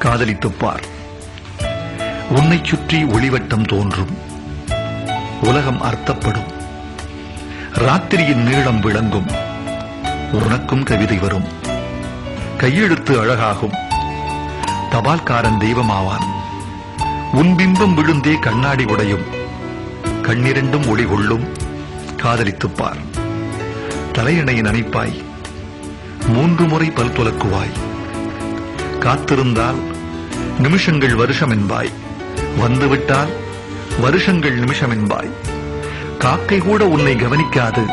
காதலித்துப் பார். உன்னைச் சுற்றி ஒளிவட்டம் தோன்றும், உலகம் அர்த்தப்படும், ராத்திரியின் நீளம் விளங்கும், உனக்கும் கவிதை வரும், கையெழுத்து அழகாகும், தபால்காரன் தெய்வமாவான், உன் பிம்பம் விழுந்தே கண்ணாடி உடையும், கண்ணிரண்டும் ஒளி கொள்ளும். காதலித்துப் பார். தலையணை நனைப்பாய், 3 முறை பல் துலக்குவாய், காத்திருந்தால் நிமிஷங்கள் வருஷம் என்பாய், வந்துவிட்டால் வருஷங்கள் நிமிஷம் என்பாய். காக்கை கூட உன்னை கவனிக்காது,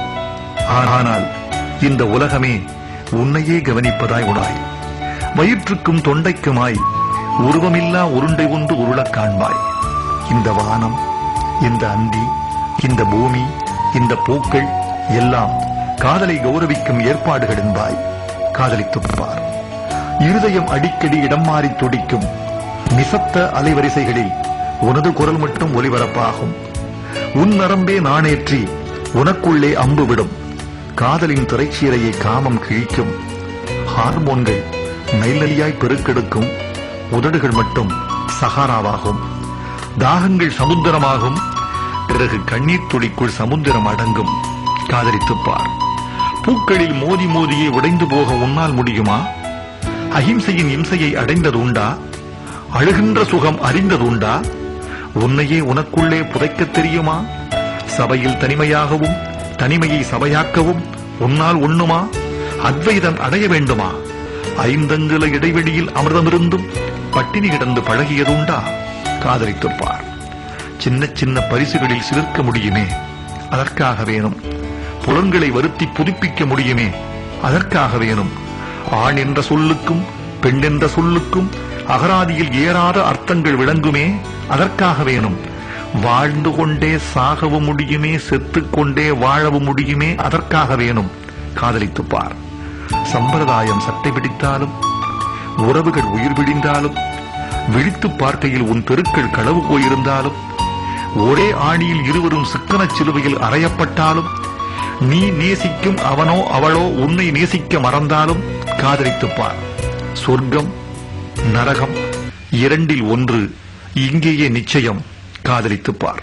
ஆனால் இந்த உலகமே உன்னையே கவனிப்பதாய் உடாய். வயிற்றுக்கும் தொண்டைக்குமாய் உருவமில்லா உருண்டை ஒன்று உருளக் காண்பாய். இந்த வானம், இந்த அந்தி, இந்த பூமி, இந்த பூக்கள் எல்லாம் காதலை கௌரவிக்கும் ஏற்பாடுகள் என்பாய். காதலித்துப் பார். இருதயம் அடிக்கடி இடம் மாறி துடிக்கும், நிசப்த அலைவரிசைகளில் உனது குரல் மட்டும் ஒலிபரப்பாகும். உன் நரம்பே நாணேற்றி உனக்குள்ளே அம்பு விடும். காதலின் திரைச்சீரையை காமம் கிழிக்கும். ஹார்மோன்கள் நைலலியாய் பெருக்கெடுக்கும். உதடுகள் மட்டும் சஹாராவாகும். தாகங்கள் சமுத்திரமாகும். பிறகு கண்ணீர் துளிக்குள் சமுத்திரம் அடங்கும். காதலித்துப் பார். பூக்களில் மோதி மோதியே உடைந்து போக உன்னால் முடியுமா? அஹிம்சையின் இம்சையை அடைந்தது உண்டா? அழுகின்ற சுகம் அறிந்ததுண்டா? உன்னையே உனக்குள்ளே புதைக்கத் தெரியுமா? சபையில் தனிமையாகவும் தனிமையை சபையாக்கவும் உன்னால் உண்ணுமா? அத்வைதம் அடைய வேண்டுமா? 5 அங்குல இடைவெளியில் அமிர்தமிருந்தும் பட்டினி கிடந்து பழகியதுண்டா? காதலித்துப் பார். சின்ன சின்ன பரிசுகளில் சிலிர்க்க முடியுமே, அதற்காக வேணும். புலன்களை வருத்தி புதுப்பிக்க முடியுமே, அதற்காக வேணும். ஆண் என்ற சொல்லுக்கும் பெண் என்ற சொல்லுக்கும் அகராதியில் ஏறாத அர்த்தங்கள் விளங்குமே, அதற்காக வேணும். வாழ்ந்து கொண்டே சாகவும் முடியுமே, செத்துக்கொண்டே வாழவும் முடியுமே, அதற்காக வேணும். காதலித்துப் பார். சம்பிரதாயம் சட்டை பிடித்தாலும், உறவுகள் உயிர் பிடிந்தாலும், விழித்து பார்க்கையில் உன் தெருக்கள் களவு போயிருந்தாலும், ஒரே ஆணியில் இருவரும் சிக்கனச் சிலுவையில் அறையப்பட்டாலும், நீ நேசிக்கும் அவனோ அவளோ உன்னை நேசிக்க மறந்தாலும் காதலித்துப் பார். சொர்க்கம் நரகம் 2ல் 1 இங்கேயே நிச்சயம். காதலித்துப் பார்.